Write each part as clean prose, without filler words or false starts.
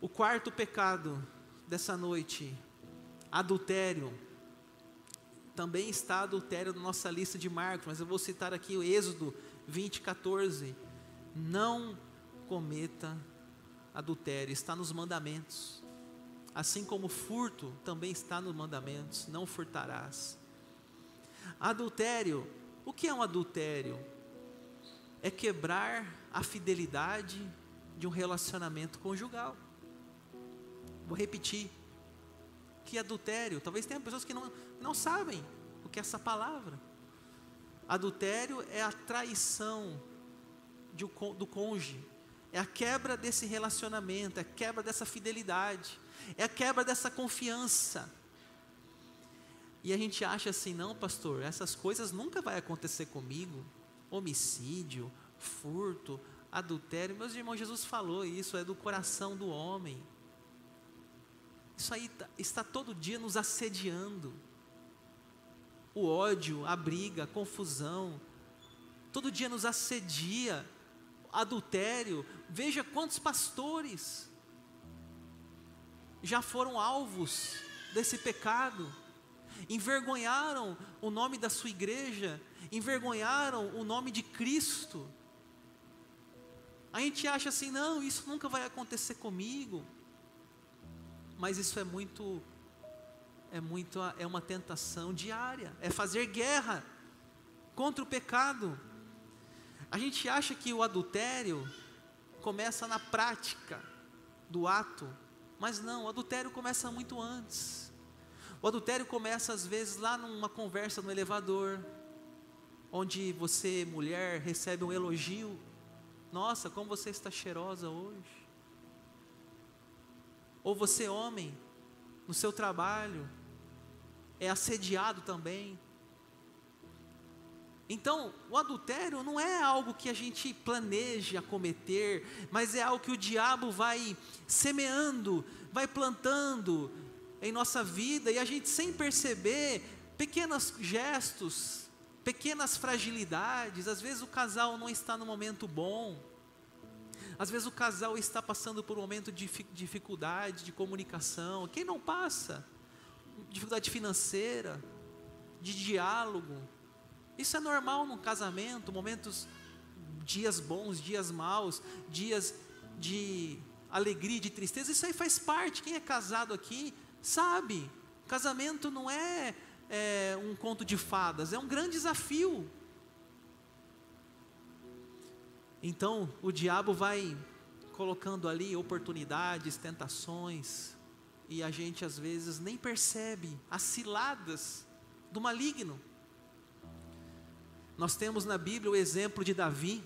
O quarto pecado dessa noite, adultério. Também está adultério na nossa lista de Marcos, mas eu vou citar aqui o Êxodo 20:14. Não cometa adultério, está nos mandamentos. Assim como furto também está nos mandamentos, não furtarás. Adultério, o que é um adultério? É quebrar a fidelidade de um relacionamento conjugal. Vou repetir, que adultério, talvez tenha pessoas que não sabem o que é essa palavra. Adultério é a traição do cônjuge, é a quebra desse relacionamento, é a quebra dessa fidelidade, é a quebra dessa confiança. E a gente acha assim, não pastor, essas coisas nunca vai acontecer comigo. Homicídio, furto, adultério, meus irmãos, Jesus falou isso, é do coração do homem. Isso aí está todo dia nos assediando. O ódio, a briga, a confusão, todo dia nos assedia. Adultério, veja quantos pastores já foram alvos desse pecado, envergonharam o nome da sua igreja, envergonharam o nome de Cristo. A gente acha assim, não, isso nunca vai acontecer comigo, mas isso é uma tentação diária, é fazer guerra contra o pecado. A gente acha que o adultério começa na prática do ato, mas não, o adultério começa muito antes. O adultério começa às vezes lá numa conversa no elevador, onde você, mulher, recebe um elogio. Nossa, como você está cheirosa hoje. Ou você, homem, no seu trabalho, é assediado também. Então, o adultério não é algo que a gente planeja cometer, mas é algo que o diabo vai semeando, vai plantando em nossa vida, e a gente sem perceber, pequenos gestos, pequenas fragilidades. Às vezes o casal não está no momento bom, às vezes o casal está passando por um momento de dificuldade de comunicação. Quem não passa? Dificuldade financeira, de diálogo. Isso é normal num casamento, momentos, dias bons, dias maus, dias de alegria, de tristeza, isso aí faz parte. Quem é casado aqui sabe, casamento não é um conto de fadas, é um grande desafio. Então o diabo vai colocando ali oportunidades, tentações, e a gente às vezes nem percebe as ciladas do maligno. Nós temos na Bíblia o exemplo de Davi,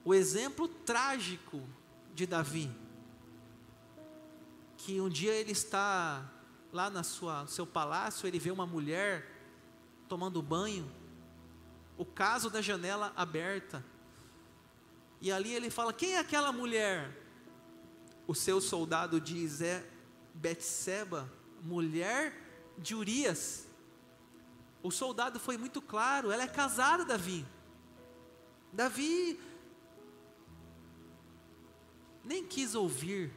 o exemplo trágico de Davi, que um dia ele está lá no seu palácio, ele vê uma mulher tomando banho, o caso da janela aberta, e ali ele fala, quem é aquela mulher? O seu soldado diz, é Betseba, mulher de Urias. O soldado foi muito claro, ela é casada, Davi. Davi nem quis ouvir,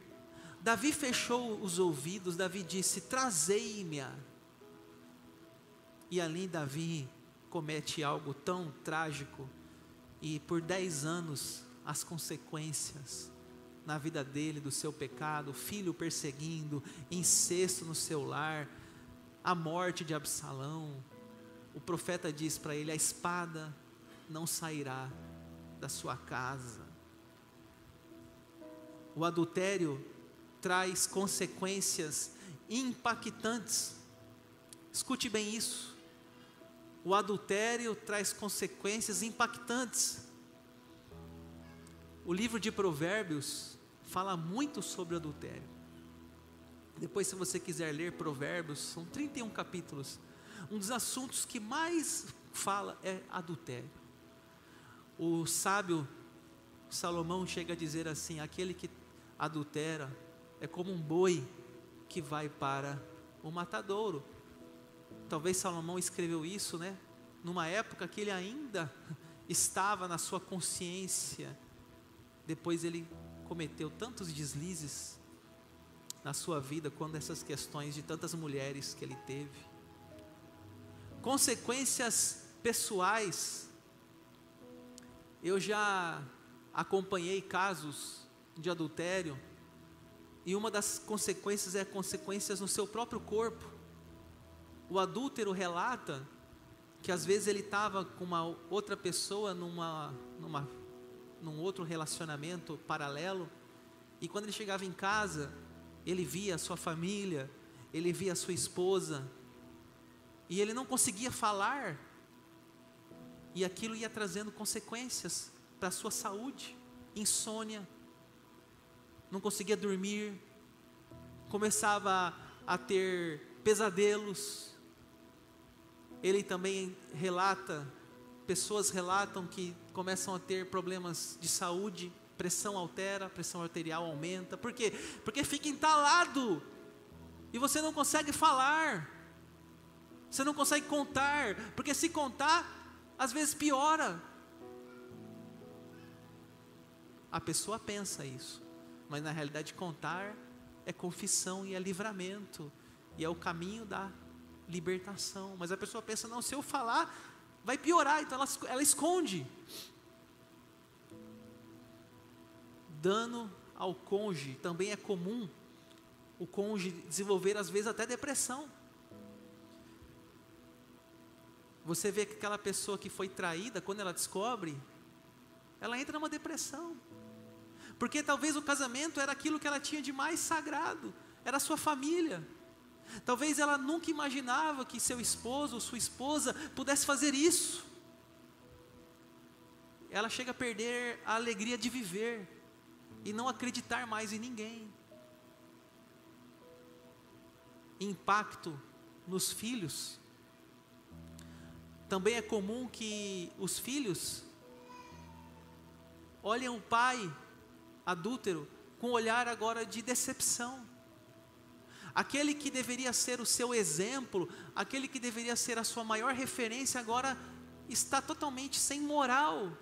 Davi fechou os ouvidos, Davi disse, trazei-me-a. E ali Davi comete algo tão trágico, e por 10 anos, as consequências na vida dele, do seu pecado, filho perseguindo, incesto no seu lar, a morte de Absalão. O profeta diz para ele, a espada não sairá da sua casa. O adultério traz consequências impactantes. Escute bem isso. O adultério traz consequências impactantes. O livro de Provérbios fala muito sobre o adultério. Depois, se você quiser ler Provérbios, são 31 capítulos. Um dos assuntos que mais fala é adultério. O sábio Salomão chega a dizer assim, aquele que adultera é como um boi que vai para o matadouro. Talvez Salomão escreveu isso, né? Numa época que ele ainda estava na sua consciência. Depois ele cometeu tantos deslizes na sua vida, quando essas questões de tantas mulheres que ele teve. Consequências pessoais. Eu já acompanhei casos de adultério, e uma das consequências é consequências no seu próprio corpo. O adúltero relata que às vezes ele estava com uma outra pessoa num outro relacionamento paralelo, e quando ele chegava em casa, ele via a sua família, ele via a sua esposa, e ele não conseguia falar, e aquilo ia trazendo consequências para a sua saúde, insônia, não conseguia dormir, começava a ter pesadelos. Ele também relata, pessoas relatam que começam a ter problemas de saúde, pressão altera, pressão arterial aumenta. Por quê? Porque fica entalado, e você não consegue falar, você não consegue contar, porque se contar, às vezes piora. A pessoa pensa isso, mas na realidade contar é confissão e é livramento, e é o caminho da libertação. Mas a pessoa pensa, não, se eu falar vai piorar, então ela esconde. Dano ao cônjuge. Também é comum o cônjuge desenvolver às vezes até depressão. Você vê que aquela pessoa que foi traída, quando ela descobre, ela entra numa depressão, porque talvez o casamento era aquilo que ela tinha de mais sagrado, era a sua família. Talvez ela nunca imaginava que seu esposo ou sua esposa pudesse fazer isso. Ela chega a perder a alegria de viver e não acreditar mais em ninguém. Impacto nos filhos. Também é comum que os filhos olhem o pai adúltero com um olhar agora de decepção. Aquele que deveria ser o seu exemplo, aquele que deveria ser a sua maior referência, agora está totalmente sem moral.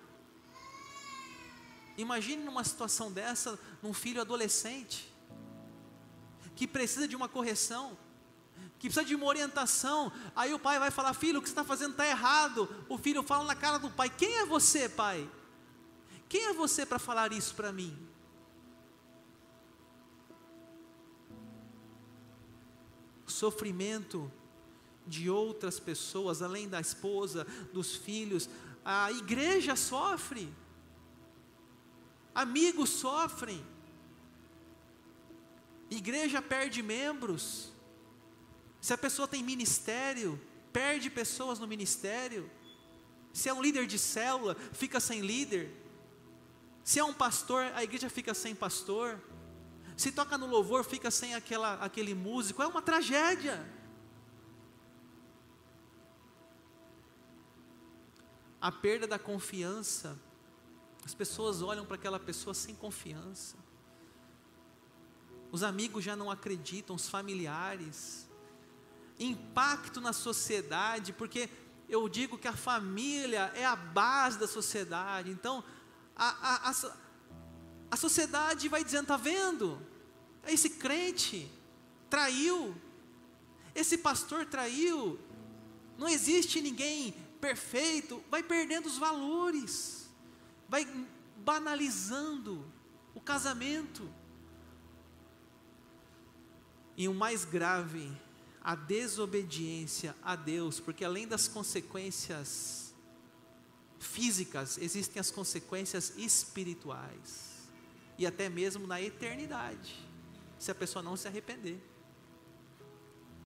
Imagine numa situação dessa, num filho adolescente, que precisa de uma correção, que precisa de uma orientação. Aí o pai vai falar, filho, o que você está fazendo está errado. O filho fala na cara do pai, quem é você, pai? Quem é você para falar isso para mim? Sofrimento de outras pessoas, além da esposa, dos filhos, a igreja sofre, amigos sofrem, igreja perde membros. Se a pessoa tem ministério, perde pessoas no ministério. Se é um líder de célula, fica sem líder. Se é um pastor, a igreja fica sem pastor. Se toca no louvor, fica sem aquele músico. É uma tragédia. A perda da confiança. As pessoas olham para aquela pessoa sem confiança. Os amigos já não acreditam, os familiares. Impacto na sociedade, porque eu digo que a família é a base da sociedade. Então, a sociedade vai dizendo, está vendo? Esse crente traiu, esse pastor traiu, não existe ninguém perfeito. Vai perdendo os valores, vai banalizando o casamento. E o mais grave, a desobediência a Deus, porque além das consequências físicas, existem as consequências espirituais, e até mesmo na eternidade, se a pessoa não se arrepender.